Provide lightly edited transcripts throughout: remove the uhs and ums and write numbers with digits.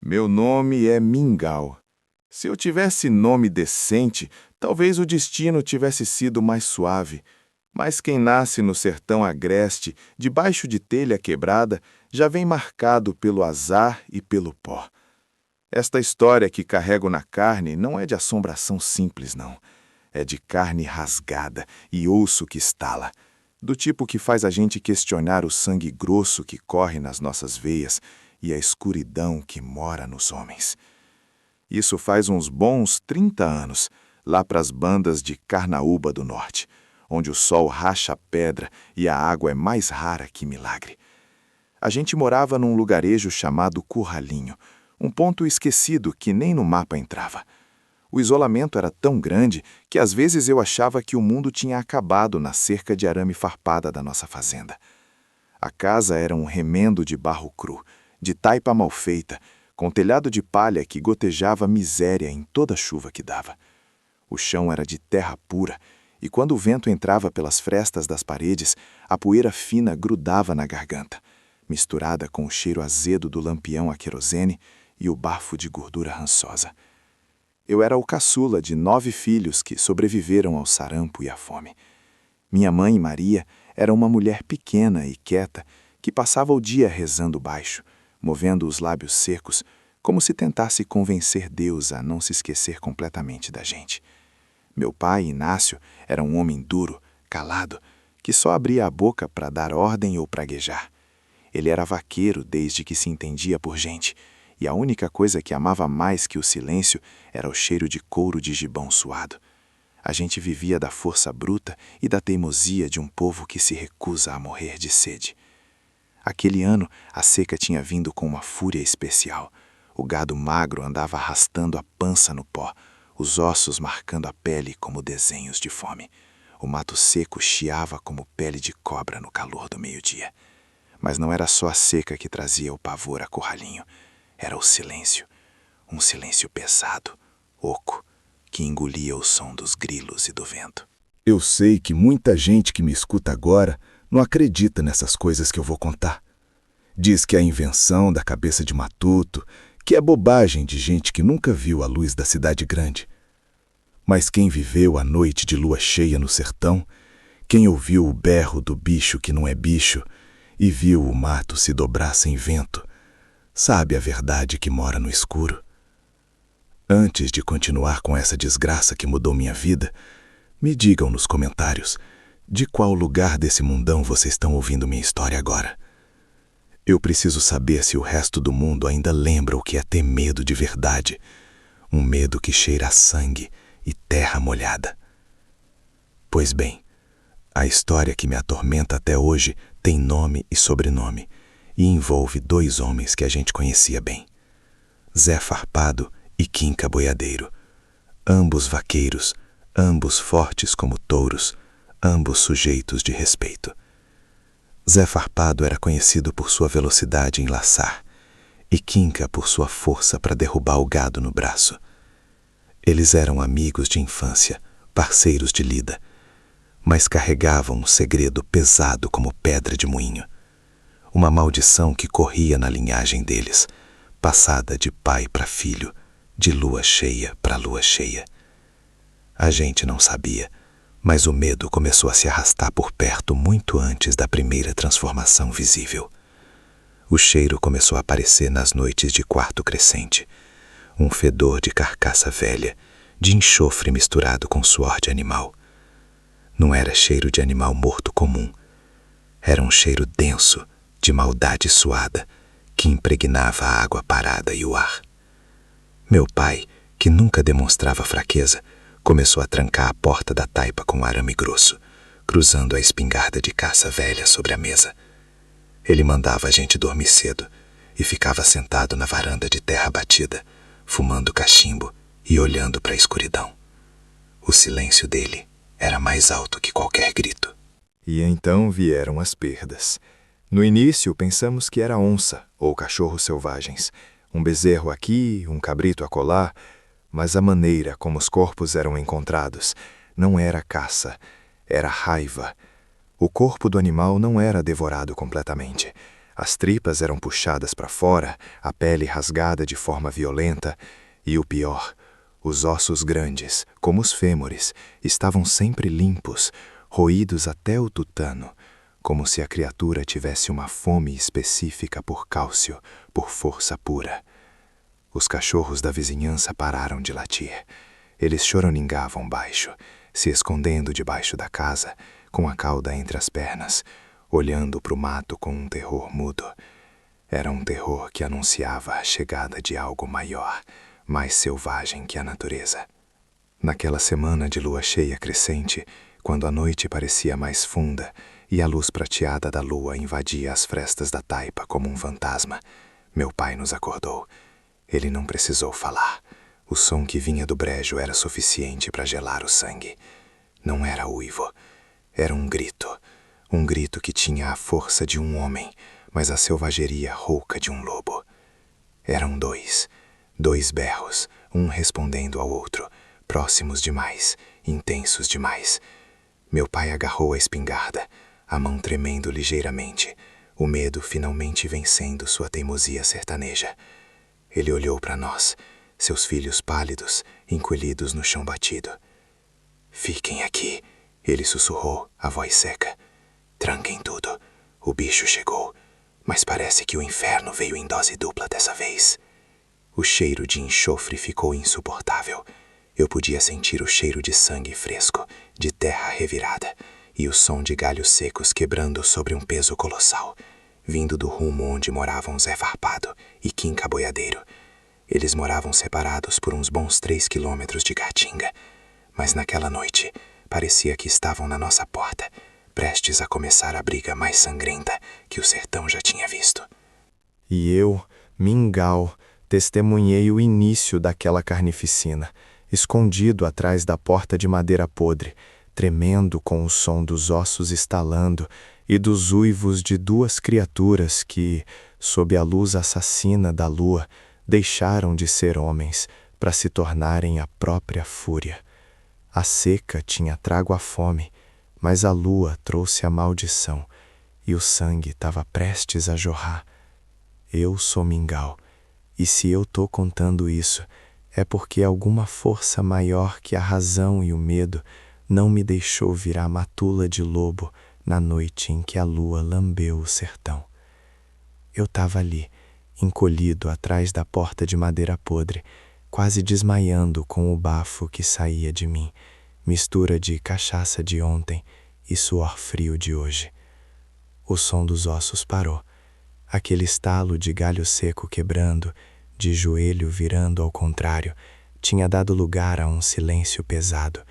Meu nome é Mingau. Se eu tivesse nome decente, talvez o destino tivesse sido mais suave. Mas quem nasce no sertão agreste, debaixo de telha quebrada, já vem marcado pelo azar e pelo pó. Esta história que carrego na carne não é de assombração simples, não. É de carne rasgada e osso que estala, do tipo que faz a gente questionar o sangue grosso que corre nas nossas veias e a escuridão que mora nos homens. Isso faz uns bons 30 anos, lá pras bandas de Carnaúba do Norte, onde o sol racha a pedra e a água é mais rara que milagre. A gente morava num lugarejo chamado Curralinho, um ponto esquecido que nem no mapa entrava. O isolamento era tão grande que às vezes eu achava que o mundo tinha acabado na cerca de arame farpada da nossa fazenda. A casa era um remendo de barro cru, de taipa mal feita, com telhado de palha que gotejava miséria em toda a chuva que dava. O chão era de terra pura, e quando o vento entrava pelas frestas das paredes, a poeira fina grudava na garganta, misturada com o cheiro azedo do lampião a querosene e o bafo de gordura rançosa. Eu era o caçula de 9 filhos que sobreviveram ao sarampo e à fome. Minha mãe, Maria, era uma mulher pequena e quieta que passava o dia rezando baixo, movendo os lábios secos, como se tentasse convencer Deus a não se esquecer completamente da gente. Meu pai, Inácio, era um homem duro, calado, que só abria a boca para dar ordem ou praguejar. Ele era vaqueiro desde que se entendia por gente, e a única coisa que amava mais que o silêncio era o cheiro de couro de gibão suado. A gente vivia da força bruta e da teimosia de um povo que se recusa a morrer de sede. Aquele ano, a seca tinha vindo com uma fúria especial. O gado magro andava arrastando a pança no pó, os ossos marcando a pele como desenhos de fome. O mato seco chiava como pele de cobra no calor do meio-dia. Mas não era só a seca que trazia o pavor a Curralinho. Era o silêncio. Um silêncio pesado, oco, que engolia o som dos grilos e do vento. Eu sei que muita gente que me escuta agora não acredita nessas coisas que eu vou contar. Diz que é a invenção da cabeça de matuto, que é bobagem de gente que nunca viu a luz da cidade grande. Mas quem viveu a noite de lua cheia no sertão, quem ouviu o berro do bicho que não é bicho e viu o mato se dobrar sem vento, sabe a verdade que mora no escuro. Antes de continuar com essa desgraça que mudou minha vida, me digam nos comentários de qual lugar desse mundão vocês estão ouvindo minha história agora. Eu preciso saber se o resto do mundo ainda lembra o que é ter medo de verdade, um medo que cheira a sangue e terra molhada. Pois bem, a história que me atormenta até hoje tem nome e sobrenome e envolve 2 homens que a gente conhecia bem, Zé Farpado e Quinca Boiadeiro, ambos vaqueiros, ambos fortes como touros, ambos sujeitos de respeito. Zé Farpado era conhecido por sua velocidade em laçar e Quinca por sua força para derrubar o gado no braço. Eles eram amigos de infância, parceiros de lida, mas carregavam um segredo pesado como pedra de moinho, uma maldição que corria na linhagem deles, passada de pai para filho, de lua cheia para lua cheia. A gente não sabia, mas o medo começou a se arrastar por perto muito antes da primeira transformação visível. O cheiro começou a aparecer nas noites de quarto crescente, um fedor de carcaça velha, de enxofre misturado com suor de animal. Não era cheiro de animal morto comum, era um cheiro denso, de maldade suada, que impregnava a água parada e o ar. Meu pai, que nunca demonstrava fraqueza, começou a trancar a porta da taipa com arame grosso, cruzando a espingarda de caça velha sobre a mesa. Ele mandava a gente dormir cedo e ficava sentado na varanda de terra batida, fumando cachimbo e olhando para a escuridão. O silêncio dele era mais alto que qualquer grito. E então vieram as perdas. No início pensamos que era onça ou cachorros selvagens, um bezerro aqui, um cabrito acolá, mas a maneira como os corpos eram encontrados não era caça, era raiva. O corpo do animal não era devorado completamente. As tripas eram puxadas para fora, a pele rasgada de forma violenta, e o pior, os ossos grandes, como os fêmures, estavam sempre limpos, roídos até o tutano, como se a criatura tivesse uma fome específica por cálcio, por força pura. Os cachorros da vizinhança pararam de latir. Eles choramingavam baixo, se escondendo debaixo da casa, com a cauda entre as pernas, olhando para o mato com um terror mudo. Era um terror que anunciava a chegada de algo maior, mais selvagem que a natureza. Naquela semana de lua cheia crescente, quando a noite parecia mais funda e a luz prateada da lua invadia as frestas da taipa como um fantasma, meu pai nos acordou. Ele não precisou falar. O som que vinha do brejo era suficiente para gelar o sangue. Não era uivo. Era um grito que tinha a força de um homem, mas a selvageria rouca de um lobo. Eram dois berros, um respondendo ao outro, próximos demais, intensos demais. Meu pai agarrou a espingarda, a mão tremendo ligeiramente, o medo finalmente vencendo sua teimosia sertaneja. Ele olhou para nós, seus filhos pálidos, encolhidos no chão batido. "Fiquem aqui", ele sussurrou, a voz seca. "Tranquem tudo. O bicho chegou, mas parece que o inferno veio em dose dupla dessa vez." O cheiro de enxofre ficou insuportável. Eu podia sentir o cheiro de sangue fresco, de terra revirada, e o som de galhos secos quebrando sobre um peso colossal, vindo do rumo onde moravam Zé Farpado e Quinca Boiadeiro. Eles moravam separados por uns bons 3 quilômetros de Caatinga, mas naquela noite parecia que estavam na nossa porta, prestes a começar a briga mais sangrenta que o sertão já tinha visto. E eu, Mingau, testemunhei o início daquela carnificina, escondido atrás da porta de madeira podre, tremendo com o som dos ossos estalando e dos uivos de duas criaturas que, sob a luz assassina da lua, deixaram de ser homens para se tornarem a própria fúria. A seca tinha trago a fome, mas a lua trouxe a maldição e o sangue estava prestes a jorrar. Eu sou Mingau, e se eu tô contando isso, é porque alguma força maior que a razão e o medo não me deixou virar matula de lobo na noite em que a lua lambeu o sertão. Eu estava ali, encolhido atrás da porta de madeira podre, quase desmaiando com o bafo que saía de mim, mistura de cachaça de ontem e suor frio de hoje. O som dos ossos parou. Aquele estalo de galho seco quebrando, de joelho virando ao contrário, tinha dado lugar a um silêncio pesado,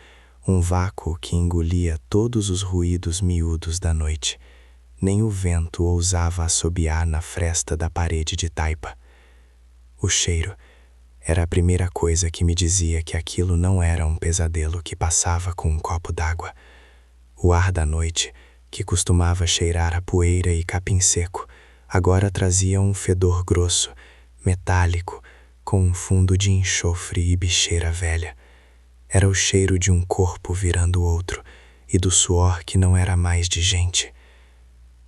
um vácuo que engolia todos os ruídos miúdos da noite. Nem o vento ousava assobiar na fresta da parede de taipa. O cheiro era a primeira coisa que me dizia que aquilo não era um pesadelo que passava com um copo d'água. O ar da noite, que costumava cheirar a poeira e capim seco, agora trazia um fedor grosso, metálico, com um fundo de enxofre e bicheira velha. Era o cheiro de um corpo virando outro e do suor que não era mais de gente.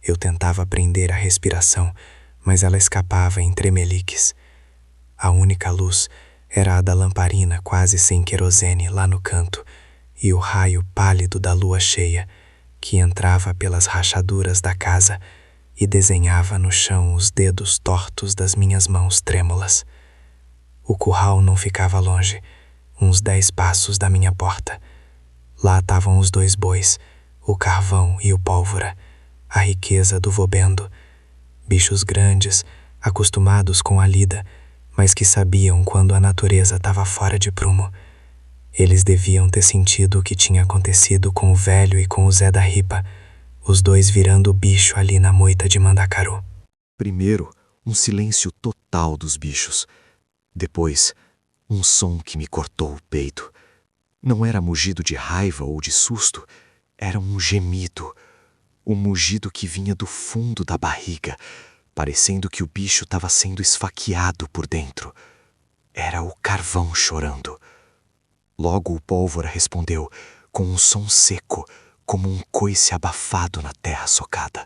Eu tentava prender a respiração, mas ela escapava em tremeliques. A única luz era a da lamparina quase sem querosene lá no canto e o raio pálido da lua cheia, que entrava pelas rachaduras da casa e desenhava no chão os dedos tortos das minhas mãos trêmulas. O curral não ficava longe, uns 10 passos da minha porta. Lá estavam os 2 bois, o carvão e o pólvora, a riqueza do vobendo, bichos grandes, acostumados com a lida, mas que sabiam quando a natureza estava fora de prumo. Eles deviam ter sentido o que tinha acontecido com o velho e com o Zé da Ripa, os dois virando bicho ali na moita de Mandacaru. Primeiro, um silêncio total dos bichos. Depois, um som que me cortou o peito. Não era mugido de raiva ou de susto, era um gemido. Um mugido que vinha do fundo da barriga, parecendo que o bicho estava sendo esfaqueado por dentro. Era o carvão chorando. Logo o pólvora respondeu, com um som seco, como um coice abafado na terra socada.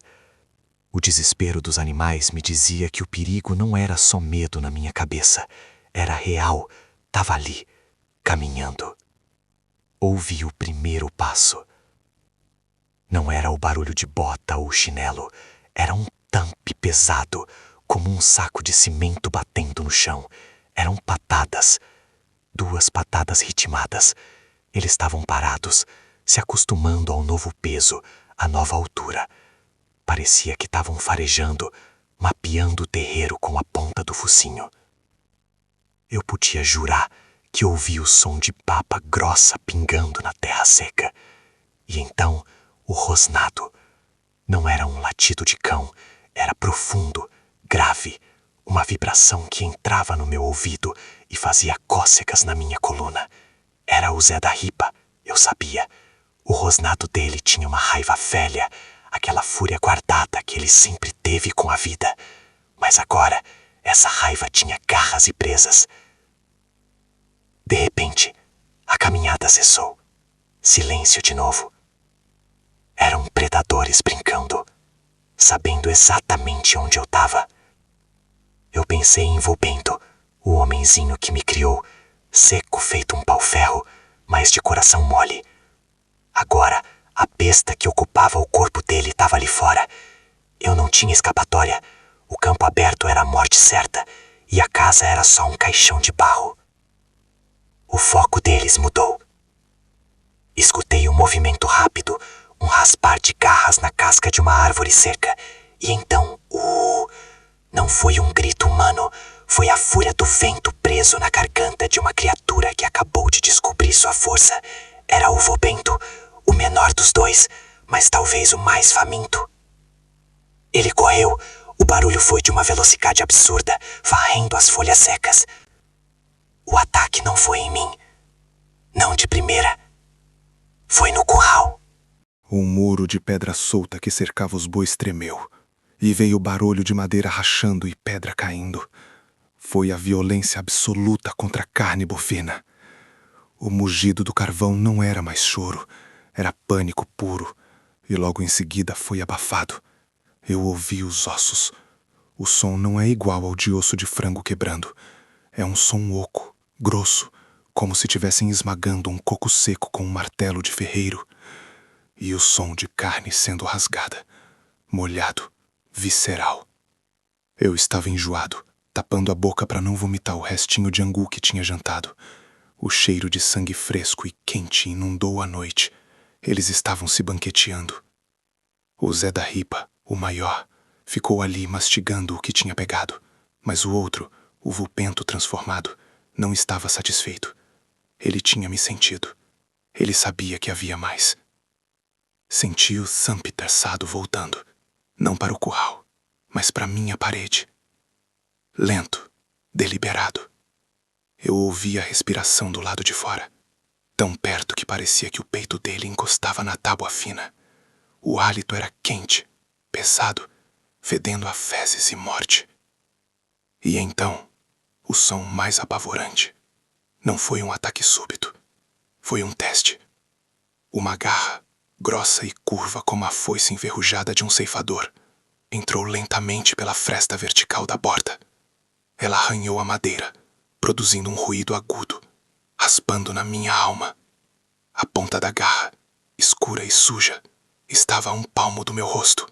O desespero dos animais me dizia que o perigo não era só medo na minha cabeça, era real, estava ali, caminhando. Ouvi o primeiro passo. Não era o barulho de bota ou chinelo, era um tampe pesado, como um saco de cimento batendo no chão. Eram patadas, 2 patadas ritmadas. Eles estavam parados, se acostumando ao novo peso, à nova altura. Parecia que estavam farejando, mapeando o terreiro com a ponta do focinho. Eu podia jurar que ouvi o som de papa grossa pingando na terra seca. E então, o rosnado. Não era um latido de cão, era profundo, grave, uma vibração que entrava no meu ouvido e fazia cócegas na minha coluna. Era o Zé da Ripa, eu sabia. O rosnado dele tinha uma raiva velha, aquela fúria guardada que ele sempre teve com a vida. Mas agora, essa raiva tinha garras e presas. De repente, a caminhada cessou. Silêncio de novo. Eram predadores brincando, sabendo exatamente onde eu estava. Eu pensei em Volbento, o homenzinho que me criou, seco feito um pau-ferro, mas de coração mole. Agora, a besta que ocupava o corpo dele estava ali fora. Eu não tinha escapatória. O campo aberto era a morte certa e a casa era só um caixão de barro. O foco deles mudou. Escutei um movimento rápido, um raspar de garras na casca de uma árvore seca. E então, não foi um grito humano, foi a fúria do vento preso na garganta de uma criatura que acabou de descobrir sua força. Era o Volbento, o menor dos dois, mas talvez o mais faminto. Ele correu, o barulho foi de uma velocidade absurda, varrendo as folhas secas. O ataque não foi em mim, não de primeira. Foi no curral. O muro de pedra solta que cercava os bois tremeu, e veio o barulho de madeira rachando e pedra caindo. Foi a violência absoluta contra a carne bovina. O mugido do carvão não era mais choro, era pânico puro, e logo em seguida foi abafado. Eu ouvi os ossos. O som não é igual ao de osso de frango quebrando. É um som oco, grosso, como se tivessem esmagando um coco seco com um martelo de ferreiro. E o som de carne sendo rasgada, molhado, visceral. Eu estava enjoado, tapando a boca para não vomitar o restinho de angu que tinha jantado. O cheiro de sangue fresco e quente inundou a noite. Eles estavam se banqueteando. O Zé da Ripa, o maior, ficou ali mastigando o que tinha pegado, mas o outro, o Volbento transformado, não estava satisfeito. Ele tinha me sentido. Ele sabia que havia mais. Senti o Zamp traçado voltando, não para o curral, mas para minha parede. Lento, deliberado. Eu ouvi a respiração do lado de fora, tão perto que parecia que o peito dele encostava na tábua fina. O hálito era quente, pesado, fedendo a fezes e morte. E então, o som mais apavorante. Não foi um ataque súbito, foi um teste. Uma garra, grossa e curva como a foice enferrujada de um ceifador, entrou lentamente pela fresta vertical da borda. Ela arranhou a madeira, produzindo um ruído agudo, raspando na minha alma. A ponta da garra, escura e suja, estava a 1 palmo do meu rosto.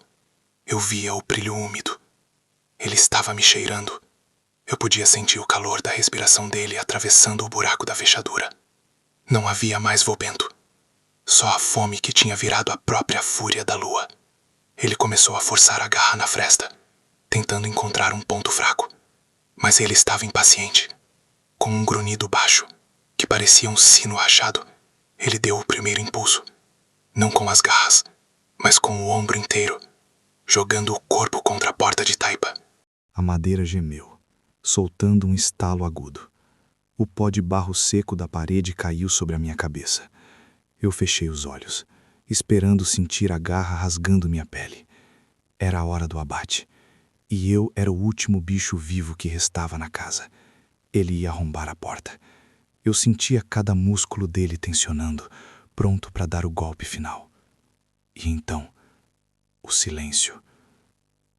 Eu via o brilho úmido. Ele estava me cheirando. Eu podia sentir o calor da respiração dele atravessando o buraco da fechadura. Não havia mais Volbento. Só a fome que tinha virado a própria fúria da lua. Ele começou a forçar a garra na fresta, tentando encontrar um ponto fraco. Mas ele estava impaciente. Com um grunhido baixo, que parecia um sino rachado, ele deu o primeiro impulso. Não com as garras, mas com o ombro inteiro, jogando o corpo contra a porta de taipa. A madeira gemeu, soltando um estalo agudo. O pó de barro seco da parede caiu sobre a minha cabeça. Eu fechei os olhos, esperando sentir a garra rasgando minha pele. Era a hora do abate, e eu era o último bicho vivo que restava na casa. Ele ia arrombar a porta. Eu sentia cada músculo dele tensionando, pronto para dar o golpe final. E então, o silêncio.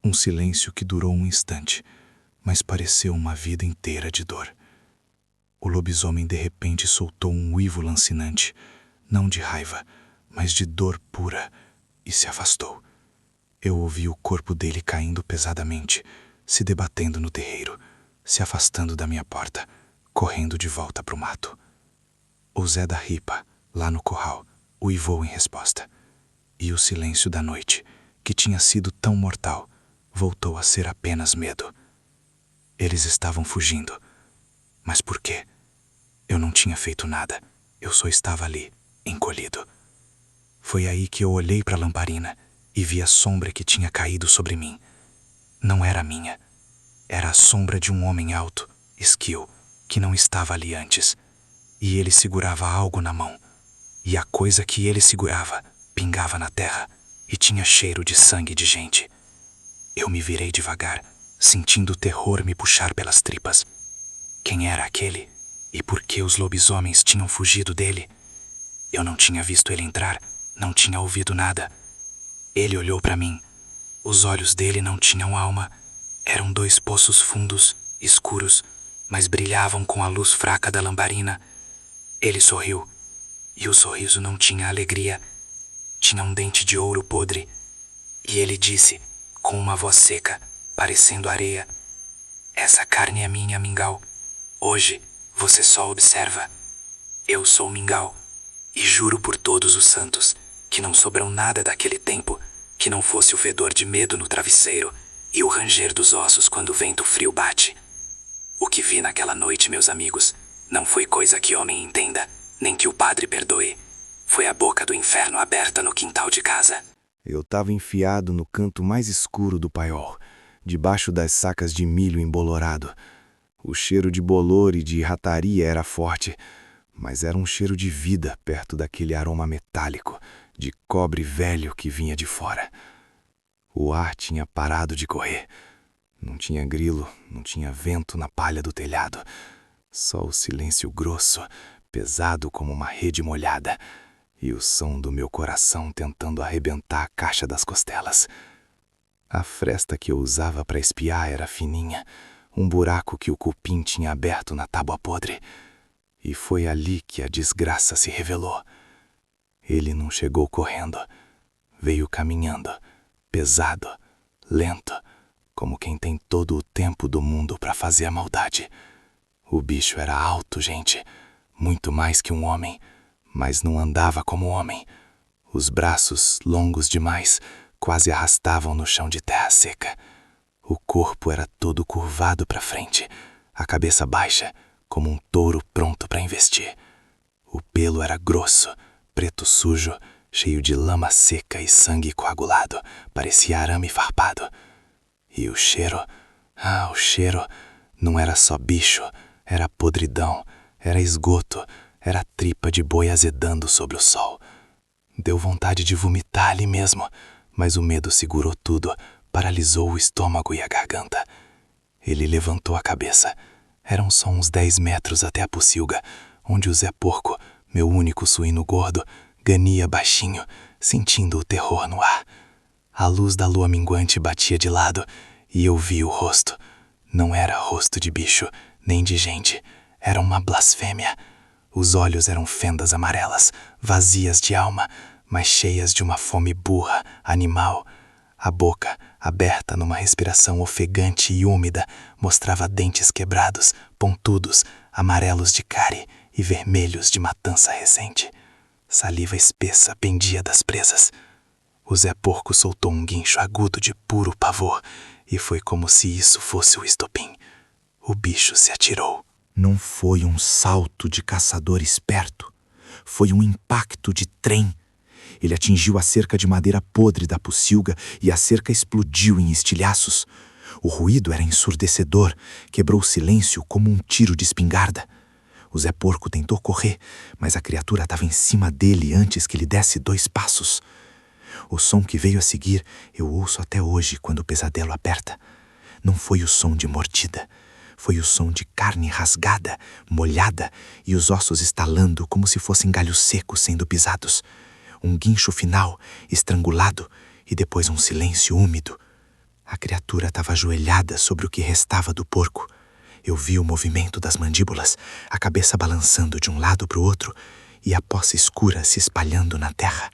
Um silêncio que durou um instante, mas pareceu uma vida inteira de dor. O lobisomem de repente soltou um uivo lancinante, não de raiva, mas de dor pura, e se afastou. Eu ouvi o corpo dele caindo pesadamente, se debatendo no terreiro, se afastando da minha porta, correndo de volta para o mato. O Zé da Ripa, lá no corral, uivou em resposta. E o silêncio da noite, que tinha sido tão mortal, voltou a ser apenas medo. Eles estavam fugindo. Mas por quê? Eu não tinha feito nada. Eu só estava ali, encolhido. Foi aí que eu olhei para a lamparina e vi a sombra que tinha caído sobre mim. Não era minha. Era a sombra de um homem alto, esguio, que não estava ali antes. E ele segurava algo na mão. E a coisa que ele segurava pingava na terra e tinha cheiro de sangue de gente. Eu me virei devagar, sentindo o terror me puxar pelas tripas. Quem era aquele? E por que os lobisomens tinham fugido dele? Eu não tinha visto ele entrar, não tinha ouvido nada. Ele olhou para mim. Os olhos dele não tinham alma. Eram 2 poços fundos, escuros, mas brilhavam com a luz fraca da lamparina. Ele sorriu, e o sorriso não tinha alegria. Tinha um dente de ouro podre. E ele disse, com uma voz seca, parecendo areia: "Essa carne é minha, Mingau. Hoje você só observa. Eu sou Mingau, e juro por todos os santos que não sobrou nada daquele tempo que não fosse o fedor de medo no travesseiro e o ranger dos ossos quando o vento frio bate. O que vi naquela noite, meus amigos, não foi coisa que homem entenda, nem que o padre perdoe. Foi a boca do inferno aberta no quintal de casa." Eu estava enfiado no canto mais escuro do paiol, debaixo das sacas de milho embolorado. O cheiro de bolor e de rataria era forte, mas era um cheiro de vida perto daquele aroma metálico, de cobre velho que vinha de fora. O ar tinha parado de correr. Não tinha grilo, não tinha vento na palha do telhado. Só o silêncio grosso, pesado como uma rede molhada, e o som do meu coração tentando arrebentar a caixa das costelas. A fresta que eu usava para espiar era fininha, um buraco que o cupim tinha aberto na tábua podre. E foi ali que a desgraça se revelou. Ele não chegou correndo, veio caminhando, pesado, lento, como quem tem todo o tempo do mundo para fazer a maldade. O bicho era alto, gente, muito mais que um homem, mas não andava como homem. Os braços, longos demais, quase arrastavam no chão de terra seca. O corpo era todo curvado para frente, a cabeça baixa, como um touro pronto para investir. O pelo era grosso, preto sujo, cheio de lama seca e sangue coagulado, parecia arame farpado. E o cheiro, o cheiro, não era só bicho, era podridão, era esgoto, era tripa de boi azedando sobre o sol. Deu vontade de vomitar ali mesmo, mas o medo segurou tudo, paralisou o estômago e a garganta. Ele levantou a cabeça. Eram só uns 10 metros até a pocilga, onde o Zé Porco, meu único suíno gordo, gania baixinho, sentindo o terror no ar. A luz da lua minguante batia de lado e eu vi o rosto. Não era rosto de bicho, nem de gente. Era uma blasfêmia. Os olhos eram fendas amarelas, vazias de alma, mas cheias de uma fome burra, animal. A boca, aberta numa respiração ofegante e úmida, mostrava dentes quebrados, pontudos, amarelos de cárie e vermelhos de matança recente. Saliva espessa pendia das presas. O Zé Porco soltou um guincho agudo de puro pavor, e foi como se isso fosse o estopim. O bicho se atirou. Não foi um salto de caçador esperto. Foi um impacto de trem. Ele atingiu a cerca de madeira podre da pocilga e a cerca explodiu em estilhaços. O ruído era ensurdecedor, quebrou o silêncio como um tiro de espingarda. O Zé Porco tentou correr, mas a criatura estava em cima dele antes que ele desse 2 passos. O som que veio a seguir eu ouço até hoje quando o pesadelo aperta. Não foi o som de mordida. Foi o som de carne rasgada, molhada e os ossos estalando como se fossem galhos secos sendo pisados. Um guincho final, estrangulado, e depois um silêncio úmido. A criatura estava ajoelhada sobre o que restava do porco. Eu vi o movimento das mandíbulas, a cabeça balançando de um lado para o outro e a poça escura se espalhando na terra.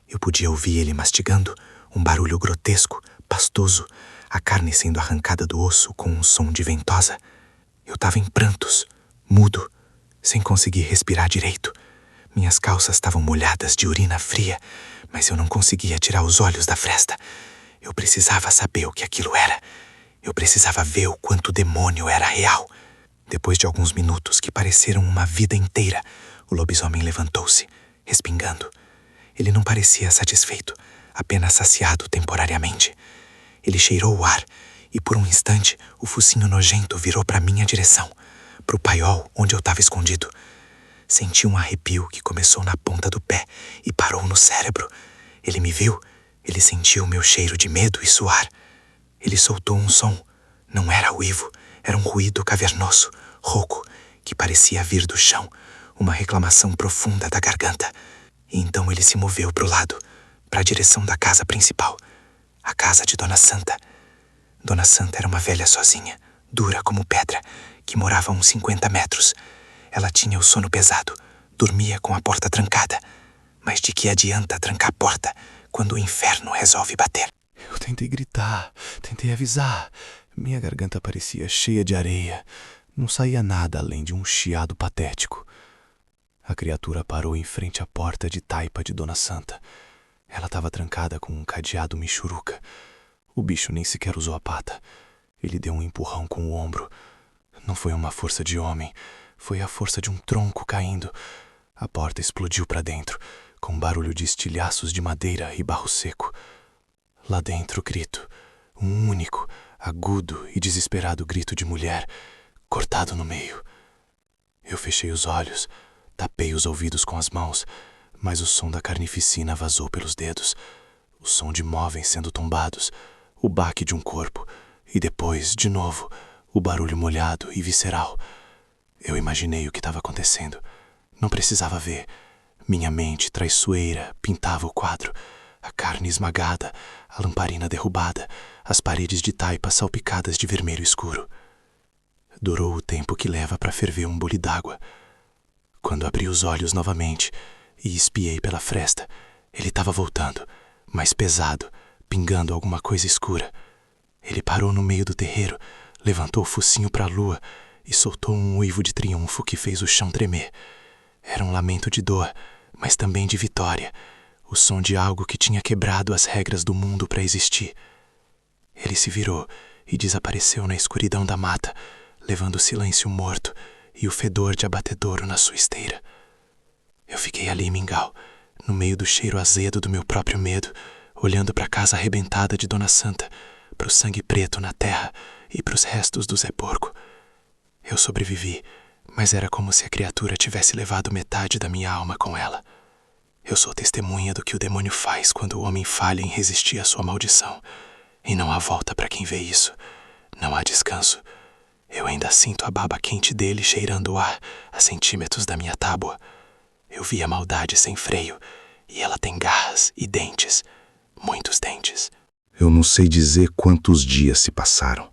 Eu podia ouvir ele mastigando, um barulho grotesco, pastoso, a carne sendo arrancada do osso com um som de ventosa. Eu estava em prantos, mudo, sem conseguir respirar direito. Minhas calças estavam molhadas de urina fria, mas eu não conseguia tirar os olhos da fresta. Eu precisava saber o que aquilo era. Eu precisava ver o quanto o demônio era real. Depois de alguns minutos que pareceram uma vida inteira, o lobisomem levantou-se, respingando. Ele não parecia satisfeito, apenas saciado temporariamente. Ele cheirou o ar e, por um instante, o focinho nojento virou para minha direção, para o paiol onde eu estava escondido. Senti um arrepio que começou na ponta do pé e parou no cérebro. Ele me viu, ele sentiu meu cheiro de medo e suar. Ele soltou um som. Não era uivo, era um ruído cavernoso, rouco, que parecia vir do chão, uma reclamação profunda da garganta. E então ele se moveu para o lado, para a direção da casa principal, a casa de Dona Santa. Dona Santa era uma velha sozinha, dura como pedra, que morava a uns 50 metros. Ela tinha o sono pesado, dormia com a porta trancada. Mas de que adianta trancar a porta quando o inferno resolve bater? Eu tentei gritar, tentei avisar. Minha garganta parecia cheia de areia. Não saía nada além de um chiado patético. A criatura parou em frente à porta de taipa de Dona Santa. Ela estava trancada com um cadeado michuruca. O bicho nem sequer usou a pata. Ele deu um empurrão com o ombro. Não foi uma força de homem, foi a força de um tronco caindo. A porta explodiu para dentro, com um barulho de estilhaços de madeira e barro seco. Lá dentro, grito. Um único, agudo e desesperado grito de mulher, cortado no meio. Eu fechei os olhos, tapei os ouvidos com as mãos, mas o som da carnificina vazou pelos dedos. O som de móveis sendo tombados, o baque de um corpo, e depois, de novo, o barulho molhado e visceral. Eu imaginei o que estava acontecendo. Não precisava ver. Minha mente traiçoeira pintava o quadro. A carne esmagada, a lamparina derrubada, as paredes de taipa salpicadas de vermelho escuro. Durou o tempo que leva para ferver um bule d'água. Quando abri os olhos novamente e espiei pela fresta, ele estava voltando, mais pesado, pingando alguma coisa escura. Ele parou no meio do terreiro, levantou o focinho para a lua e soltou um uivo de triunfo que fez o chão tremer. Era um lamento de dor, mas também de vitória, o som de algo que tinha quebrado as regras do mundo para existir. Ele se virou e desapareceu na escuridão da mata, levando o silêncio morto e o fedor de abatedouro na sua esteira. Eu fiquei ali, mingau, no meio do cheiro azedo do meu próprio medo, olhando para a casa arrebentada de Dona Santa, para o sangue preto na terra e para os restos do Zé Porco. Eu sobrevivi, mas era como se a criatura tivesse levado metade da minha alma com ela. Eu sou testemunha do que o demônio faz quando o homem falha em resistir à sua maldição. E não há volta para quem vê isso. Não há descanso. Eu ainda sinto a baba quente dele cheirando o ar a centímetros da minha tábua. Eu vi a maldade sem freio, e ela tem garras e dentes, muitos dentes. Eu não sei dizer quantos dias se passaram.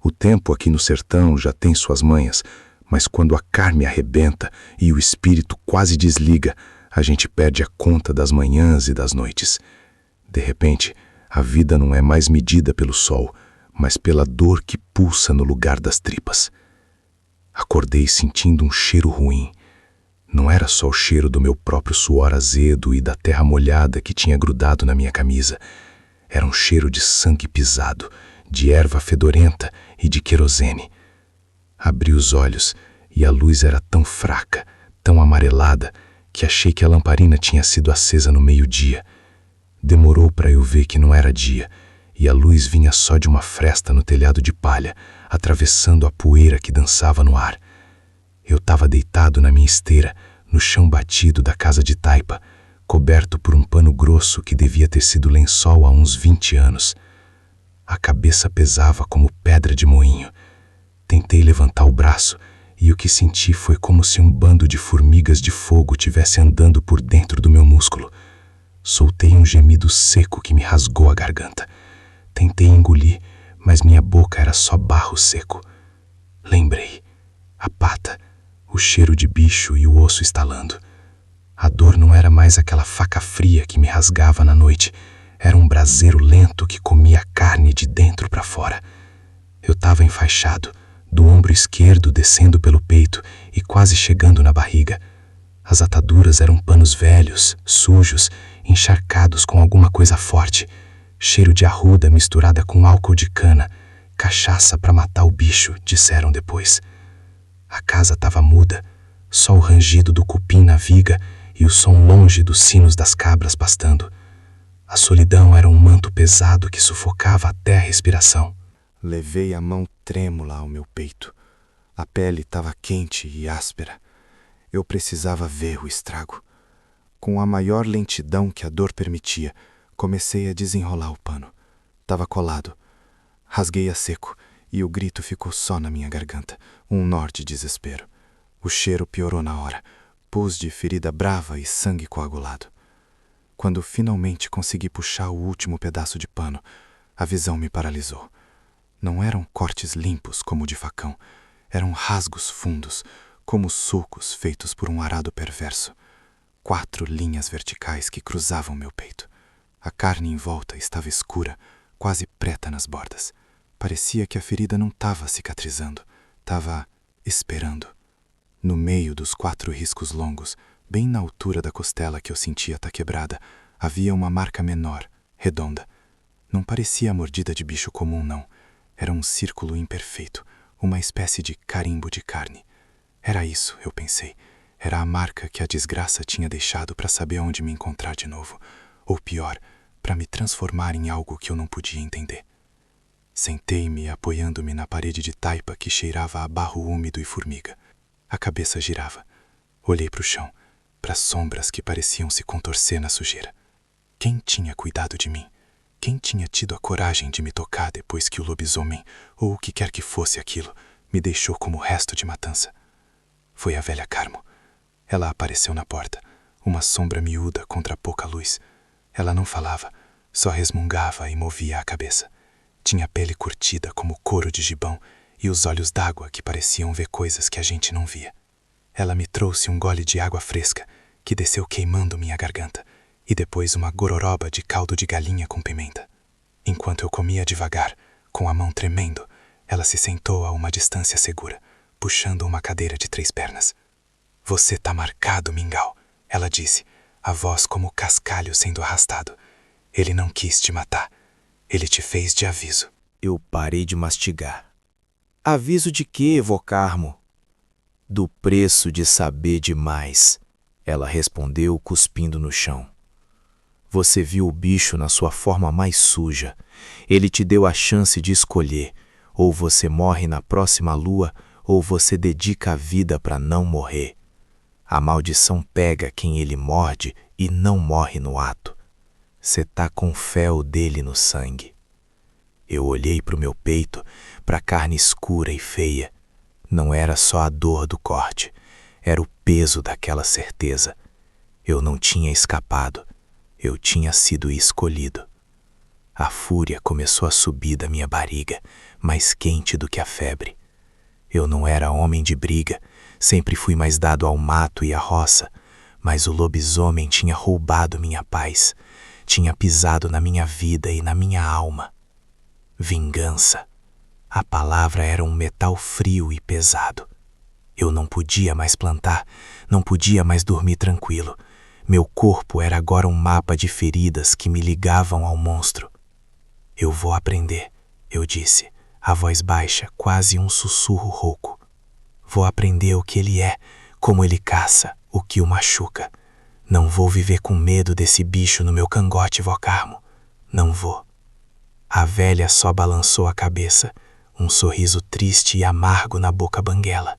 O tempo aqui no sertão já tem suas manhas, mas quando a carne arrebenta e o espírito quase desliga, a gente perde a conta das manhãs e das noites. De repente, a vida não é mais medida pelo sol, mas pela dor que pulsa no lugar das tripas. Acordei sentindo um cheiro ruim. Não era só o cheiro do meu próprio suor azedo e da terra molhada que tinha grudado na minha camisa. Era um cheiro de sangue pisado, de erva fedorenta e de querosene. Abri os olhos e a luz era tão fraca, tão amarelada, que achei que a lamparina tinha sido acesa no meio-dia. Demorou para eu ver que não era dia, e a luz vinha só de uma fresta no telhado de palha, atravessando a poeira que dançava no ar. Eu estava deitado na minha esteira, no chão batido da casa de taipa, coberto por um pano grosso que devia ter sido lençol há uns 20 anos. A cabeça pesava como pedra de moinho. Tentei levantar o braço, e o que senti foi como se um bando de formigas de fogo tivesse andando por dentro do meu músculo. Soltei um gemido seco que me rasgou a garganta. Tentei engolir, mas minha boca era só barro seco. Lembrei. A pata, o cheiro de bicho e o osso estalando. A dor não era mais aquela faca fria que me rasgava na noite. Era um braseiro lento que comia a carne de dentro para fora. Eu estava enfaixado, do ombro esquerdo descendo pelo peito e quase chegando na barriga. As ataduras eram panos velhos, sujos, encharcados com alguma coisa forte. Cheiro de arruda misturada com álcool de cana. Cachaça para matar o bicho, disseram depois. A casa estava muda, só o rangido do cupim na viga e o som longe dos sinos das cabras pastando. A solidão era um manto pesado que sufocava até a respiração. Levei a mão trêmula ao meu peito. A pele estava quente e áspera. Eu precisava ver o estrago. Com a maior lentidão que a dor permitia, comecei a desenrolar o pano. Estava colado. Rasguei a seco e o grito ficou só na minha garganta, um nó de desespero. O cheiro piorou na hora, pus de ferida brava e sangue coagulado. Quando finalmente consegui puxar o último pedaço de pano, a visão me paralisou. Não eram cortes limpos como o de facão, eram rasgos fundos, como sulcos feitos por um arado perverso. 4 linhas verticais que cruzavam meu peito. A carne em volta estava escura, quase preta nas bordas. Parecia que a ferida não estava cicatrizando, estava esperando. No meio dos 4 riscos longos, bem na altura da costela que eu sentia estar quebrada, havia uma marca menor, redonda. Não parecia a mordida de bicho comum, não. Era um círculo imperfeito, uma espécie de carimbo de carne. Era isso, eu pensei. Era a marca que a desgraça tinha deixado para saber onde me encontrar de novo. Ou pior, para me transformar em algo que eu não podia entender. Sentei-me apoiando-me na parede de taipa que cheirava a barro úmido e formiga. A cabeça girava. Olhei para o chão, para as sombras que pareciam se contorcer na sujeira. Quem tinha cuidado de mim? Quem tinha tido a coragem de me tocar depois que o lobisomem, ou o que quer que fosse aquilo, me deixou como resto de matança? Foi a velha Carmo. Ela apareceu na porta, uma sombra miúda contra a pouca luz. Ela não falava, só resmungava e movia a cabeça. Tinha a pele curtida como couro de gibão e os olhos d'água que pareciam ver coisas que a gente não via. Ela me trouxe um gole de água fresca que desceu queimando minha garganta e depois uma gororoba de caldo de galinha com pimenta. Enquanto eu comia devagar, com a mão tremendo, ela se sentou a uma distância segura, puxando uma cadeira de 3 pernas. "Você tá marcado, mingau", ela disse, a voz como cascalho sendo arrastado. "Ele não quis te matar. Ele te fez de aviso." Eu parei de mastigar. Aviso de quê, Evocarmo? Do preço de saber demais, ela respondeu cuspindo no chão. Você viu o bicho na sua forma mais suja. Ele te deu a chance de escolher. Ou você morre na próxima lua, ou você dedica a vida para não morrer. A maldição pega quem ele morde e não morre no ato. Você tá com o fel dele no sangue. Eu olhei para o meu peito, para a carne escura e feia. Não era só a dor do corte, era o peso daquela certeza. Eu não tinha escapado, eu tinha sido escolhido. A fúria começou a subir da minha barriga, mais quente do que a febre. Eu não era homem de briga, sempre fui mais dado ao mato e à roça, mas o lobisomem tinha roubado minha paz, tinha pisado na minha vida e na minha alma. Vingança. A palavra era um metal frio e pesado. Eu não podia mais plantar, não podia mais dormir tranquilo. Meu corpo era agora um mapa de feridas que me ligavam ao monstro. "Eu vou aprender", eu disse, a voz baixa, quase um sussurro rouco. "Vou aprender o que ele é, como ele caça, o que o machuca. Não vou viver com medo desse bicho no meu cangote, Vocarmo. Não vou." A velha só balançou a cabeça, um sorriso triste e amargo na boca banguela.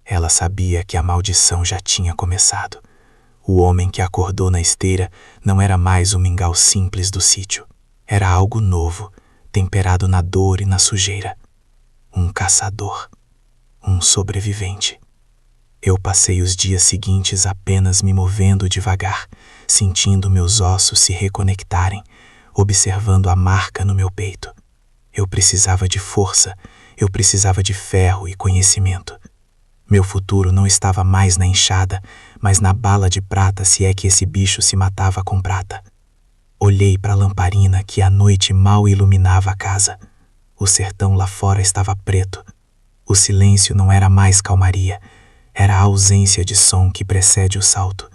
Ela sabia que a maldição já tinha começado. O homem que acordou na esteira não era mais o mingau simples do sítio. Era algo novo, temperado na dor e na sujeira. Um caçador. Um sobrevivente. Eu passei os dias seguintes apenas me movendo devagar, sentindo meus ossos se reconectarem, observando a marca no meu peito. Eu precisava de força, eu precisava de ferro e conhecimento. Meu futuro não estava mais na enxada, mas na bala de prata, se é que esse bicho se matava com prata. Olhei para a lamparina que à noite mal iluminava a casa. O sertão lá fora estava preto. O silêncio não era mais calmaria, era a ausência de som que precede o salto.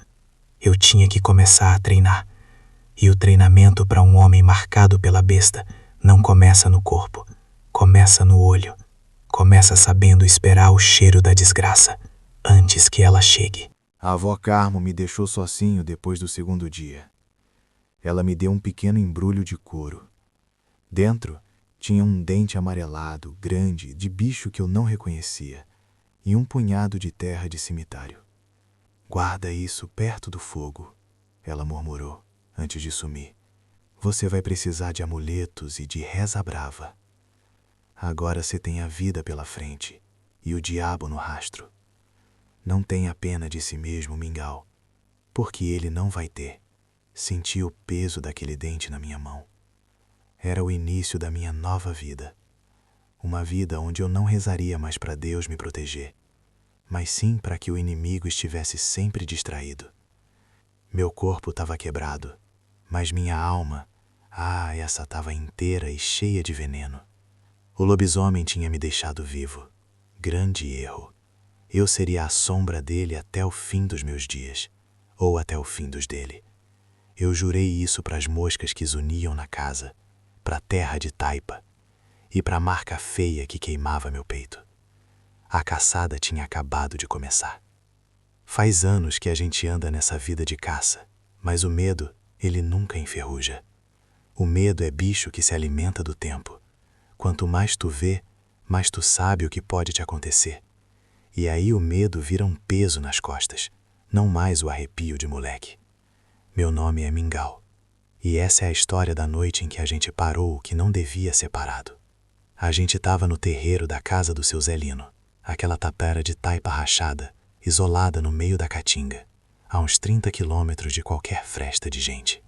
Eu tinha que começar a treinar. E o treinamento para um homem marcado pela besta não começa no corpo, começa no olho. Começa sabendo esperar o cheiro da desgraça antes que ela chegue. A avó Carmo me deixou sozinho depois do segundo dia. Ela me deu um pequeno embrulho de couro. Dentro tinha um dente amarelado, grande, de bicho que eu não reconhecia, e um punhado de terra de cemitério. Guarda isso perto do fogo, ela murmurou, antes de sumir. Você vai precisar de amuletos e de reza brava. Agora você tem a vida pela frente e o diabo no rastro. Não tenha pena de si mesmo, Mingau, porque ele não vai ter. Senti o peso daquele dente na minha mão. Era o início da minha nova vida. Uma vida onde eu não rezaria mais para Deus me proteger, mas sim para que o inimigo estivesse sempre distraído. Meu corpo estava quebrado, mas minha alma, essa estava inteira e cheia de veneno. O lobisomem tinha me deixado vivo. Grande erro. Eu seria a sombra dele até o fim dos meus dias, ou até o fim dos dele. Eu jurei isso para as moscas que zuniam na casa, para a terra de taipa e para a marca feia que queimava meu peito. A caçada tinha acabado de começar. Faz anos que a gente anda nessa vida de caça, mas o medo, ele nunca enferruja. O medo é bicho que se alimenta do tempo. Quanto mais tu vê, mais tu sabe o que pode te acontecer. E aí o medo vira um peso nas costas, não mais o arrepio de moleque. Meu nome é Mingau, e essa é a história da noite em que a gente parou o que não devia ser parado. A gente estava no terreiro da casa do seu Zé Lino, aquela tapera de taipa rachada, isolada no meio da caatinga, a uns 30 quilômetros de qualquer fresta de gente.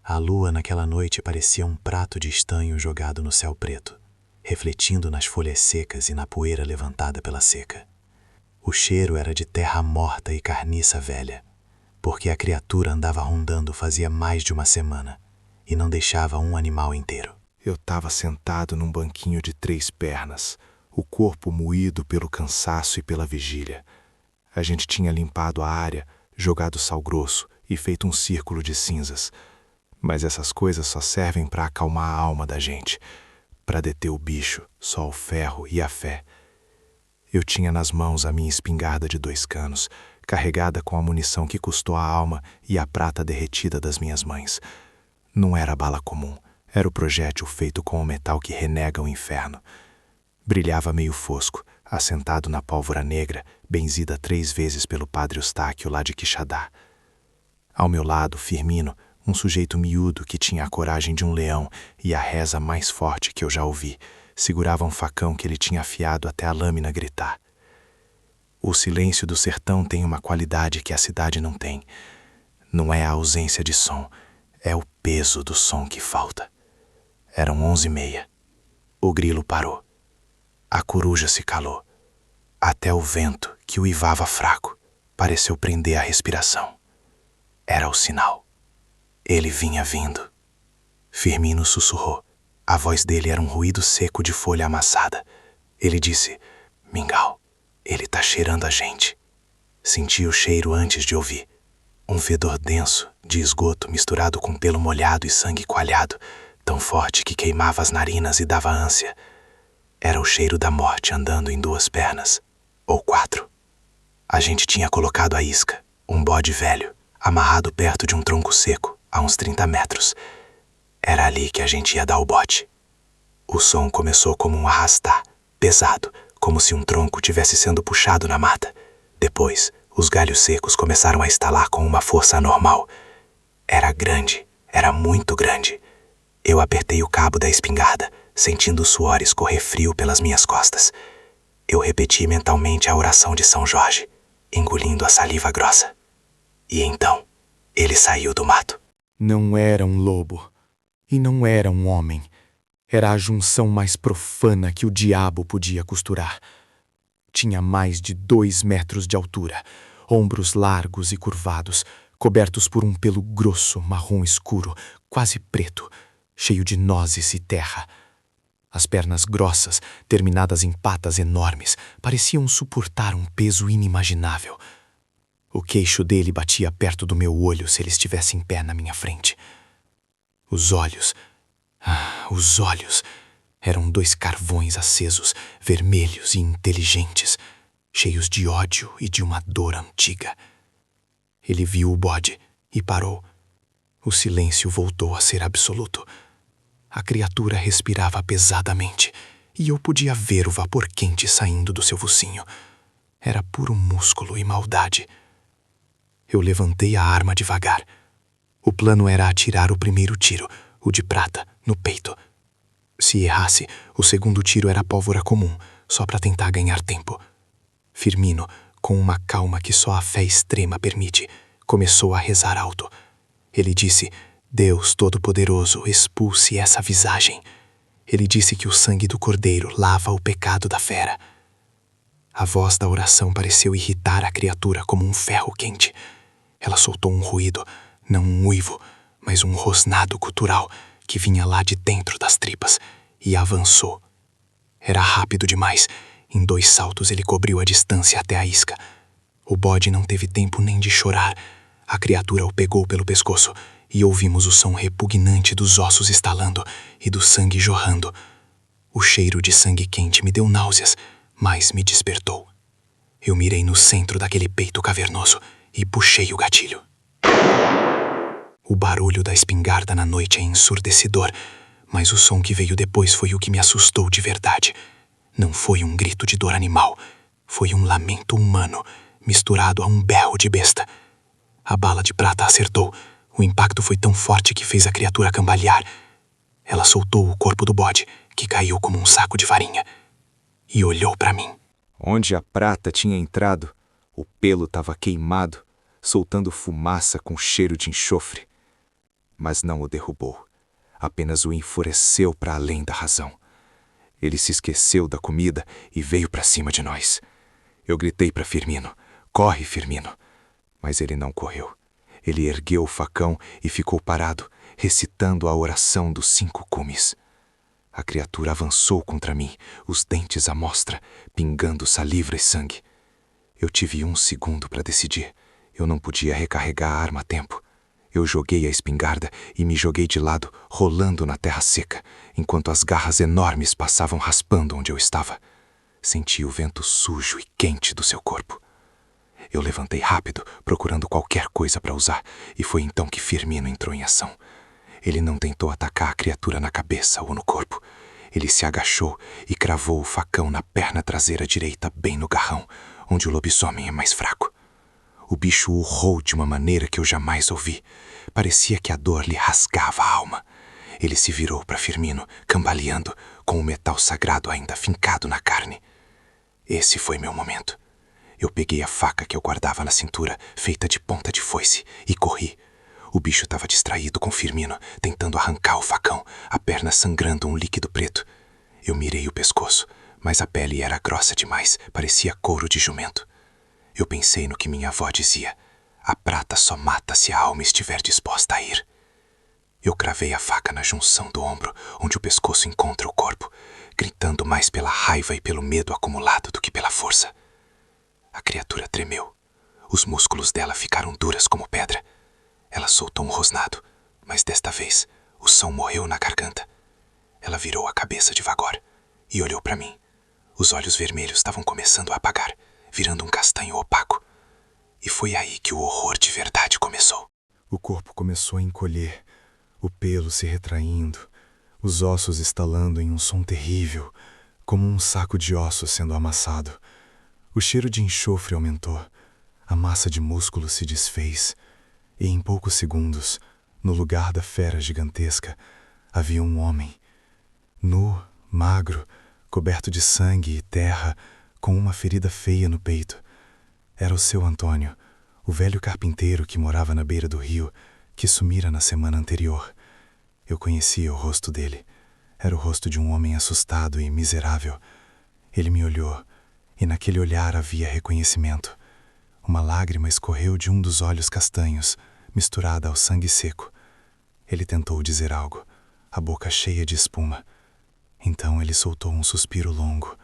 A lua naquela noite parecia um prato de estanho jogado no céu preto, refletindo nas folhas secas e na poeira levantada pela seca. O cheiro era de terra morta e carniça velha, porque a criatura andava rondando fazia mais de uma semana e não deixava um animal inteiro. Eu estava sentado num banquinho de 3 pernas, o corpo moído pelo cansaço e pela vigília. A gente tinha limpado a área, jogado sal grosso e feito um círculo de cinzas. Mas essas coisas só servem para acalmar a alma da gente. Para deter o bicho, só o ferro e a fé. Eu tinha nas mãos a minha espingarda de 2 canos, carregada com a munição que custou a alma e a prata derretida das minhas mães. Não era bala comum, era o projétil feito com o metal que renega o inferno. Brilhava meio fosco, assentado na pólvora negra, benzida 3 vezes pelo padre Eustáquio lá de Quixadá. Ao meu lado, Firmino, um sujeito miúdo que tinha a coragem de um leão e a reza mais forte que eu já ouvi, segurava um facão que ele tinha afiado até a lâmina gritar. O silêncio do sertão tem uma qualidade que a cidade não tem. Não é a ausência de som, é o peso do som que falta. Eram 11h30. O grilo parou. A coruja se calou. Até o vento, que uivava fraco, pareceu prender a respiração. Era o sinal. Ele vinha vindo. Firmino sussurrou. A voz dele era um ruído seco de folha amassada. Ele disse, Mingau, ele tá cheirando a gente. Senti o cheiro antes de ouvir. Um fedor denso, de esgoto misturado com pelo molhado e sangue coalhado, tão forte que queimava as narinas e dava ânsia. Era o cheiro da morte andando em 2 pernas, ou 4. A gente tinha colocado a isca, um bode velho, amarrado perto de um tronco seco, a uns 30 metros. Era ali que a gente ia dar o bote. O som começou como um arrastar, pesado, como se um tronco tivesse sendo puxado na mata. Depois, os galhos secos começaram a estalar com uma força anormal. Era grande, era muito grande. Eu apertei o cabo da espingarda, sentindo o suor escorrer frio pelas minhas costas. Eu repeti mentalmente a oração de São Jorge, engolindo a saliva grossa. E então, ele saiu do mato. Não era um lobo. E não era um homem. Era a junção mais profana que o diabo podia costurar. Tinha mais de 2 metros de altura, ombros largos e curvados, cobertos por um pelo grosso, marrom escuro, quase preto, cheio de nozes e terra. As pernas grossas, terminadas em patas enormes, pareciam suportar um peso inimaginável. O queixo dele batia perto do meu olho se ele estivesse em pé na minha frente. Os olhos eram 2 carvões acesos, vermelhos e inteligentes, cheios de ódio e de uma dor antiga. Ele viu o bode e parou. O silêncio voltou a ser absoluto. A criatura respirava pesadamente e eu podia ver o vapor quente saindo do seu focinho. Era puro músculo e maldade. Eu levantei a arma devagar. O plano era atirar o primeiro tiro, o de prata, no peito. Se errasse, o segundo tiro era pólvora comum, só para tentar ganhar tempo. Firmino, com uma calma que só a fé extrema permite, começou a rezar alto. Ele disse: Deus Todo-Poderoso, expulse essa visagem. Ele disse que o sangue do cordeiro lava o pecado da fera. A voz da oração pareceu irritar a criatura como um ferro quente. Ela soltou um ruído, não um uivo, mas um rosnado gutural que vinha lá de dentro das tripas, e avançou. Era rápido demais. Em 2 saltos ele cobriu a distância até a isca. O bode não teve tempo nem de chorar. A criatura o pegou pelo pescoço e ouvimos o som repugnante dos ossos estalando e do sangue jorrando. O cheiro de sangue quente me deu náuseas, mas me despertou. Eu mirei no centro daquele peito cavernoso e puxei o gatilho. O barulho da espingarda na noite é ensurdecedor, mas o som que veio depois foi o que me assustou de verdade. Não foi um grito de dor animal, foi um lamento humano, misturado a um berro de besta. A bala de prata acertou. O impacto foi tão forte que fez a criatura cambalear. Ela soltou o corpo do bode, que caiu como um saco de farinha, e olhou para mim. Onde a prata tinha entrado, o pelo estava queimado, soltando fumaça com cheiro de enxofre. Mas não o derrubou, apenas o enfureceu para além da razão. Ele se esqueceu da comida e veio para cima de nós. Eu gritei para Firmino: corre, Firmino! Mas ele não correu. Ele ergueu o facão e ficou parado, recitando a oração dos 5 cumes. A criatura avançou contra mim, os dentes à mostra, pingando saliva e sangue. Eu tive 1 segundo para decidir. Eu não podia recarregar a arma a tempo. Eu joguei a espingarda e me joguei de lado, rolando na terra seca, enquanto as garras enormes passavam raspando onde eu estava. Senti o vento sujo e quente do seu corpo. Eu levantei rápido, procurando qualquer coisa para usar, e foi então que Firmino entrou em ação. Ele não tentou atacar a criatura na cabeça ou no corpo. Ele se agachou e cravou o facão na perna traseira direita, bem no garrão, onde o lobisomem é mais fraco. O bicho urrou de uma maneira que eu jamais ouvi. Parecia que a dor lhe rasgava a alma. Ele se virou para Firmino, cambaleando, com o metal sagrado ainda fincado na carne. Esse foi meu momento. Eu peguei a faca que eu guardava na cintura, feita de ponta de foice, e corri. O bicho estava distraído com Firmino, tentando arrancar o facão, a perna sangrando um líquido preto. Eu mirei o pescoço, mas a pele era grossa demais, parecia couro de jumento. Eu pensei no que minha avó dizia: a prata só mata se a alma estiver disposta a ir. Eu cravei a faca na junção do ombro, onde o pescoço encontra o corpo, gritando mais pela raiva e pelo medo acumulado do que pela força. A criatura tremeu. Os músculos dela ficaram duras como pedra. Ela soltou um rosnado, mas desta vez o som morreu na garganta. Ela virou a cabeça devagar e olhou para mim. Os olhos vermelhos estavam começando a apagar, virando um castanho opaco. E foi aí que o horror de verdade começou. O corpo começou a encolher, o pelo se retraindo, os ossos estalando em um som terrível, como um saco de ossos sendo amassado. O cheiro de enxofre aumentou, a massa de músculo se desfez, e em poucos segundos, no lugar da fera gigantesca, havia um homem, nu, magro, coberto de sangue e terra, com uma ferida feia no peito. Era o seu Antônio, o velho carpinteiro que morava na beira do rio, que sumira na semana anterior. Eu conhecia o rosto dele. Era o rosto de um homem assustado e miserável. Ele me olhou, e naquele olhar havia reconhecimento. Uma lágrima escorreu de um dos olhos castanhos, misturada ao sangue seco. Ele tentou dizer algo, a boca cheia de espuma. Então ele soltou um suspiro longo,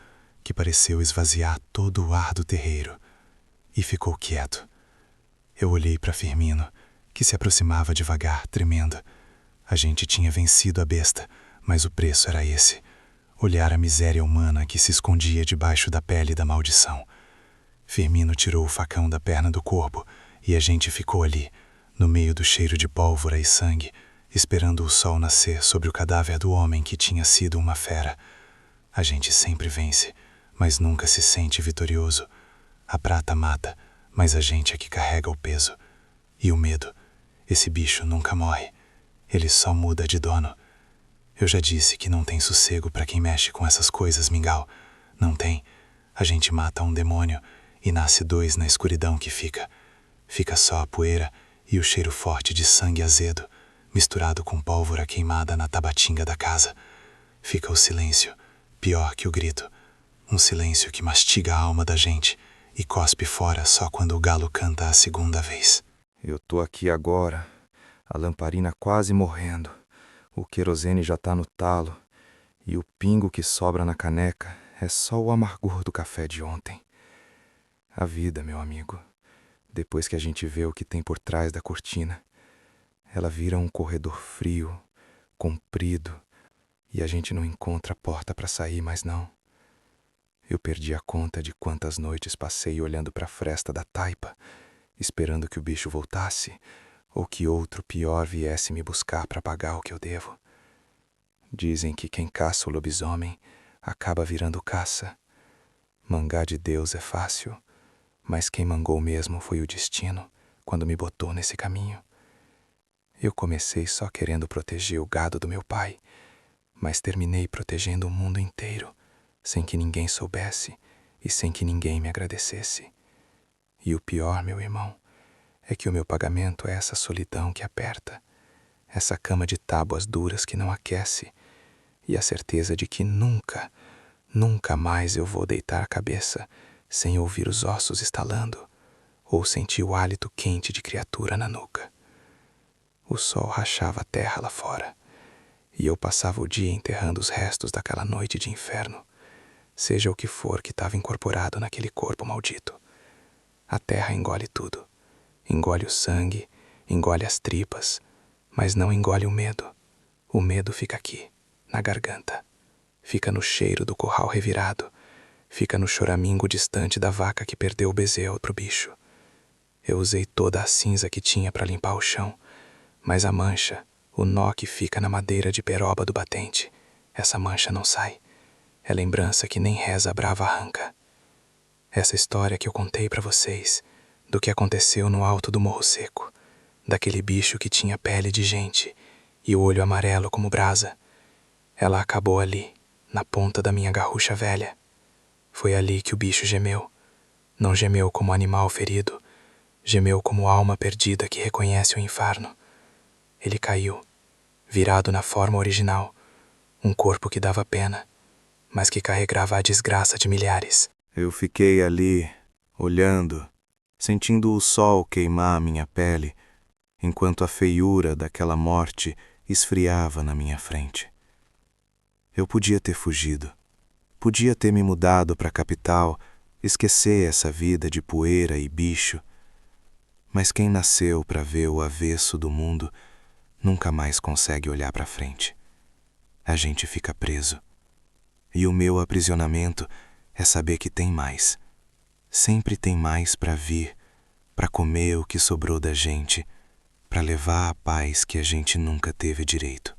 que pareceu esvaziar todo o ar do terreiro, e ficou quieto. Eu olhei para Firmino, que se aproximava devagar, tremendo. A gente tinha vencido a besta, mas o preço era esse: olhar a miséria humana que se escondia debaixo da pele da maldição. Firmino tirou o facão da perna do corpo e a gente ficou ali, no meio do cheiro de pólvora e sangue, esperando o sol nascer sobre o cadáver do homem que tinha sido uma fera. A gente sempre vence, mas nunca se sente vitorioso. A prata mata, mas a gente é que carrega o peso. E o medo? Esse bicho nunca morre. Ele só muda de dono. Eu já disse que não tem sossego para quem mexe com essas coisas, Mingau. Não tem. A gente mata um demônio e nasce dois na escuridão que fica. Fica só a poeira e o cheiro forte de sangue azedo, misturado com pólvora queimada na tabatinga da casa. Fica o silêncio, pior que o grito. Um silêncio que mastiga a alma da gente e cospe fora só quando o galo canta a segunda vez. Eu tô aqui agora, a lamparina quase morrendo. O querosene já tá no talo e o pingo que sobra na caneca é só o amargor do café de ontem. A vida, meu amigo, depois que a gente vê o que tem por trás da cortina, ela vira um corredor frio, comprido, e a gente não encontra a porta para sair mais não. Eu perdi a conta de quantas noites passei olhando para a fresta da taipa, esperando que o bicho voltasse, ou que outro pior viesse me buscar para pagar o que eu devo. Dizem que quem caça o lobisomem acaba virando caça. Mangar de Deus é fácil, mas quem mangou mesmo foi o destino quando me botou nesse caminho. Eu comecei só querendo proteger o gado do meu pai, mas terminei protegendo o mundo inteiro, sem que ninguém soubesse e sem que ninguém me agradecesse. E o pior, meu irmão, é que o meu pagamento é essa solidão que aperta, essa cama de tábuas duras que não aquece, e a certeza de que nunca, nunca mais eu vou deitar a cabeça sem ouvir os ossos estalando ou sentir o hálito quente de criatura na nuca. O sol rachava a terra lá fora, e eu passava o dia enterrando os restos daquela noite de inferno, seja o que for que estava incorporado naquele corpo maldito. A terra engole tudo. Engole o sangue, engole as tripas, mas não engole o medo. O medo fica aqui, na garganta. Fica no cheiro do curral revirado. Fica no choramingo distante da vaca que perdeu o bezerro pro bicho. Eu usei toda a cinza que tinha para limpar o chão, mas a mancha, o nó que fica na madeira de peroba do batente, essa mancha não sai. É lembrança que nem reza brava arranca. Essa história que eu contei para vocês, do que aconteceu no alto do Morro Seco, daquele bicho que tinha pele de gente e o olho amarelo como brasa, ela acabou ali, na ponta da minha garrucha velha. Foi ali que o bicho gemeu. Não gemeu como animal ferido, gemeu como alma perdida que reconhece o inferno. Ele caiu, virado na forma original, um corpo que dava pena, mas que carregava a desgraça de milhares. Eu fiquei ali, olhando, sentindo o sol queimar a minha pele, enquanto a feiura daquela morte esfriava na minha frente. Eu podia ter fugido, podia ter me mudado para a capital, esquecer essa vida de poeira e bicho, mas quem nasceu para ver o avesso do mundo nunca mais consegue olhar para frente. A gente fica preso. E o meu aprisionamento é saber que tem mais. Sempre tem mais para vir, para comer o que sobrou da gente, para levar a paz que a gente nunca teve direito.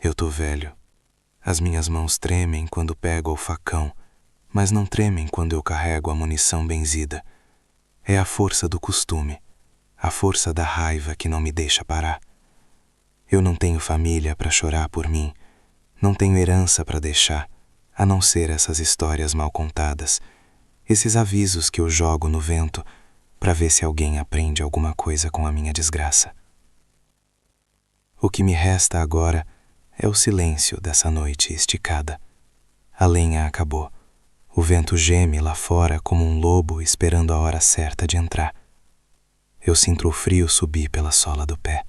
Eu tô velho. As minhas mãos tremem quando pego o facão, mas não tremem quando eu carrego a munição benzida. É a força do costume, a força da raiva que não me deixa parar. Eu não tenho família para chorar por mim, não tenho herança para deixar, a não ser essas histórias mal contadas, esses avisos que eu jogo no vento para ver se alguém aprende alguma coisa com a minha desgraça. O que me resta agora é o silêncio dessa noite esticada. A lenha acabou. O vento geme lá fora como um lobo esperando a hora certa de entrar. Eu sinto o frio subir pela sola do pé.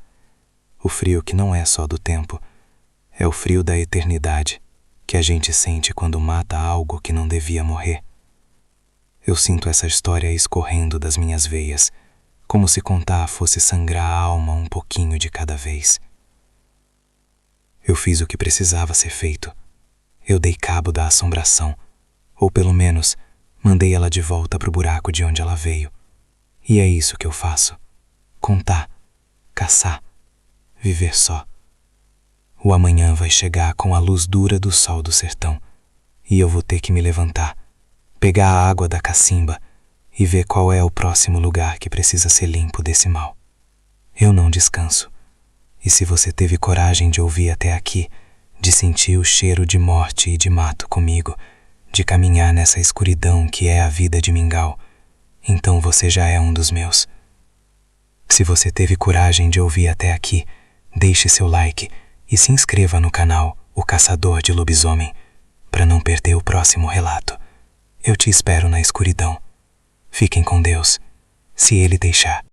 O frio que não é só do tempo, é o frio da eternidade que a gente sente quando mata algo que não devia morrer. Eu sinto essa história escorrendo das minhas veias, como se contar fosse sangrar a alma um pouquinho de cada vez. Eu fiz o que precisava ser feito. Eu dei cabo da assombração, ou pelo menos mandei ela de volta para o buraco de onde ela veio. E é isso que eu faço: contar, caçar, viver só. O amanhã vai chegar com a luz dura do sol do sertão, e eu vou ter que me levantar, pegar a água da cacimba e ver qual é o próximo lugar que precisa ser limpo desse mal. Eu não descanso. E se você teve coragem de ouvir até aqui, de sentir o cheiro de morte e de mato comigo, de caminhar nessa escuridão que é a vida de Mingau, então você já é um dos meus. Se você teve coragem de ouvir até aqui, deixe seu like e se inscreva no canal O Caçador de Lobisomem, para não perder o próximo relato. Eu te espero na escuridão. Fiquem com Deus, se Ele deixar.